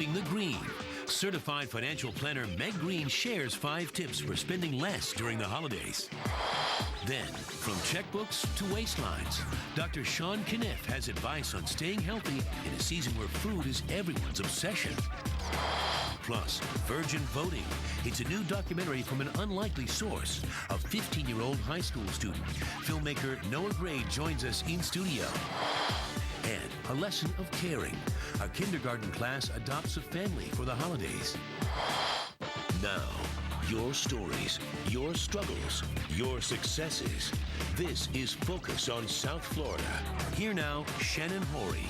keeping the green. Certified financial planner Meg Green shares 5 tips for spending less during the holidays. Then, from checkbooks to waistlines, Dr. Sean Kniff has advice on staying healthy in a season where food is everyone's obsession. Plus, Virgin Voting. It's a new documentary from an unlikely source. A 15-year-old high school student. Filmmaker Noah Gray joins us in studio. And a lesson of caring. A kindergarten class adopts a family for the holidays. Now, your stories, your struggles, your successes. This is Focus on South Florida. Here now, Shannon Horry.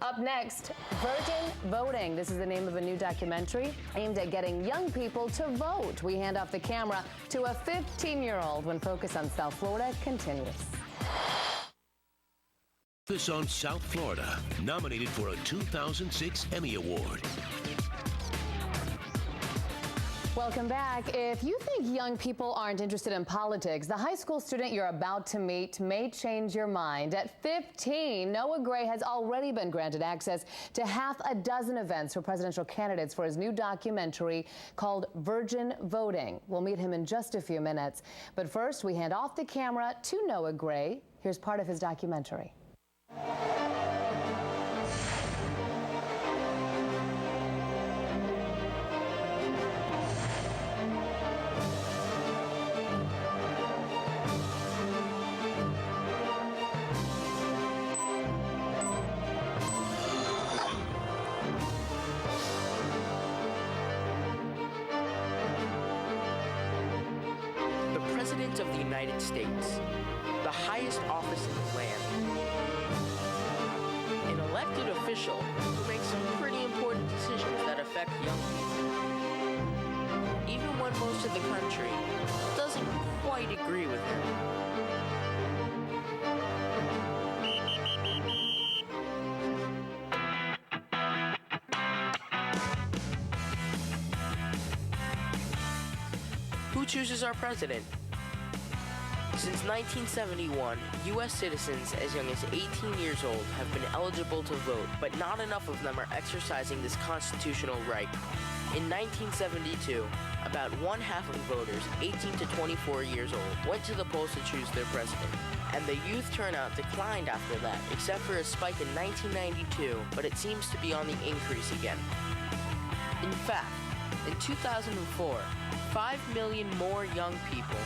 Up next, Virgin Voting. This is the name of a new documentary aimed at getting young people to vote. We hand off the camera to a 15-year-old when Focus on South Florida continues. Focus on South Florida, nominated for a 2006 Emmy Award. Welcome back. If you think young people aren't interested in politics, the high school student you're about to meet may change your mind. At 15, Noah Gray has already been granted access to half a dozen events for presidential candidates for his new documentary called Virgin Voting. We'll meet him in just a few minutes. But first, we hand off the camera to Noah Gray. Here's part of his documentary. President of the United States, the highest office in the land. An elected official who makes some pretty important decisions that affect young people. Even when most of the country doesn't quite agree with him. Who chooses our president? Since 1971, U.S. citizens as young as 18 years old have been eligible to vote, but not enough of them are exercising this constitutional right. In 1972, about one-half of voters, 18 to 24 years old, went to the polls to choose their president. And the youth turnout declined after that, except for a spike in 1992, but it seems to be on the increase again. In fact, in 2004, 5 million more young people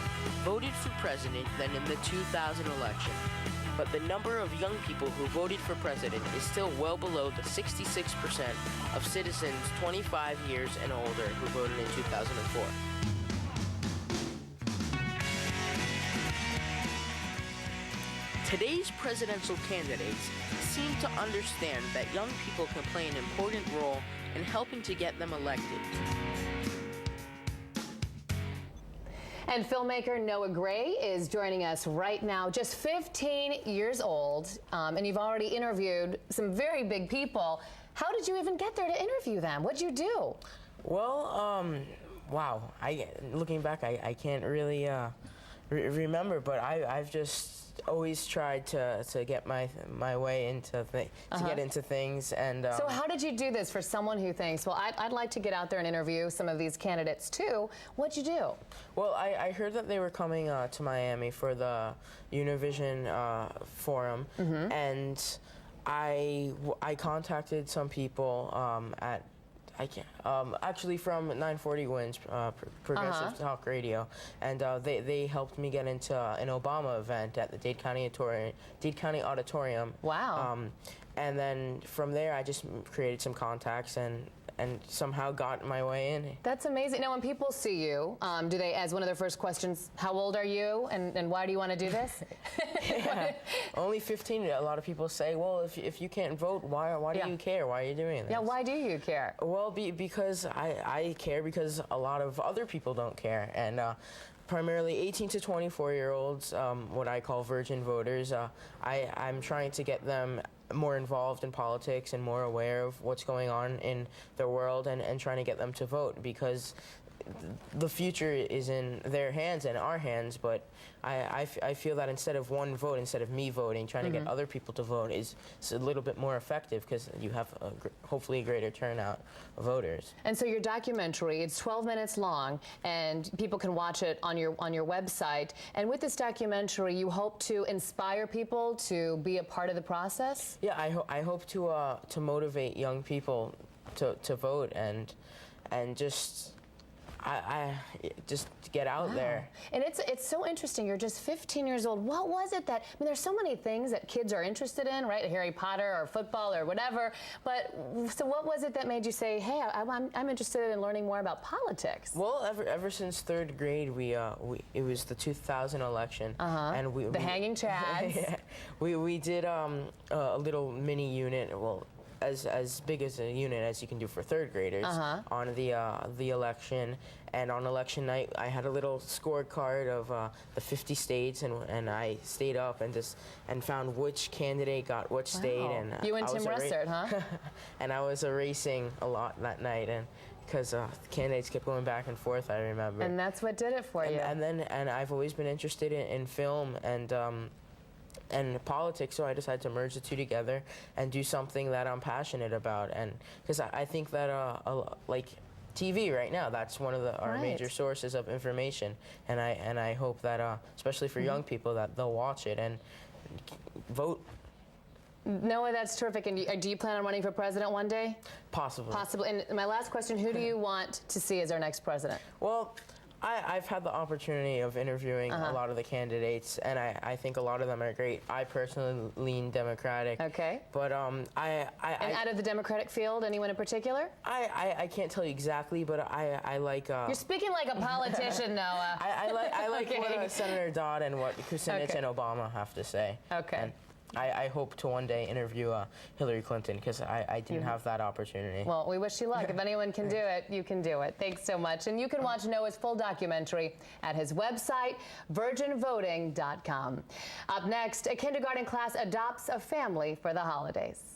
voted for president than in the 2000 election. But the number of young people who voted for president is still well below the 66% of citizens 25 years and older who voted in 2004. Today's presidential candidates seem to understand that young people can play an important role in helping to get them elected. And filmmaker Noah Gray is joining us right now, just 15 years old, and you've already interviewed some very big people. How did you even get there to interview them? What'd you do? Well, wow, looking back, I can't really remember, but I've just always tried to get my way into get into things. And so how did you do this for someone who thinks, well, I'd like to get out there and interview some of these candidates too? What'd you do? Well, I heard that they were coming to Miami for the Univision Forum, and I contacted some people at actually from 940 Wins, Progressive Talk Radio, and they helped me get into an Obama event at the Dade County Auditorium. Wow. And then from there, I just created some contacts and somehow got my way in. That's amazing. Now, when people see you, do they, as one of their first questions, how old are you and why do you want to do this? Yeah, only 15. A lot of people say, well, if you can't vote, why do you care? Why are you doing this? Yeah, why do you care? Well, because I care because a lot of other people don't care. And primarily 18 to 24-year-olds, what I call virgin voters, I'm trying to get them more involved in politics and more aware of what's going on in the world and trying to get them to vote, because the future is in their hands and our hands, but I feel that instead of one vote, instead of me voting, trying to get other people to vote is a little bit more effective because you have hopefully a greater turnout of voters. And so your documentary, it's 12 minutes long, and people can watch it on your website. And with this documentary, you hope to inspire people to be a part of the process? Yeah, I hope to motivate young people to vote and just just get out there. And it's so interesting. You're just 15 years old. What was it that, I mean, there's so many things that kids are interested in, right? Harry Potter or football or whatever. But so what was it that made you say, hey, I'm interested in learning more about politics? Well, ever since third grade, it was the 2000 election, and the hanging chads. Yeah, we did a little mini unit. Well, as big as a unit as you can do for third graders on the election. And on election night, I had a little scorecard of the 50 states, and I stayed up and found which candidate got which state. And you and Tim Russert, huh? And I was erasing a lot that night, and because the candidates kept going back and forth, I remember. And that's what did it for you. And I've always been interested in film and politics, so I decided to merge the two together and do something that I'm passionate about. And because I think that like TV right now, that's one of our major sources of information, and I hope that especially for young people, that they'll watch it and vote. Noah, that's terrific. And do you plan on running for president one day? Possibly. Possibly. And my last question, who do you want to see as our next president? Well, I've had the opportunity of interviewing a lot of the candidates, and I think a lot of them are great. I personally lean Democratic. Okay. But and out of the Democratic field, anyone in particular? I can't tell you exactly, but I like. You're speaking like a politician, Noah. I like what Senator Dodd and what Kucinich and Obama have to say. Okay. And I hope to one day interview Hillary Clinton, because I didn't have that opportunity. Well, we wish you luck. If anyone can do it, you can do it. Thanks so much. And you can watch Noah's full documentary at his website, virginvoting.com. Up next, a kindergarten class adopts a family for the holidays.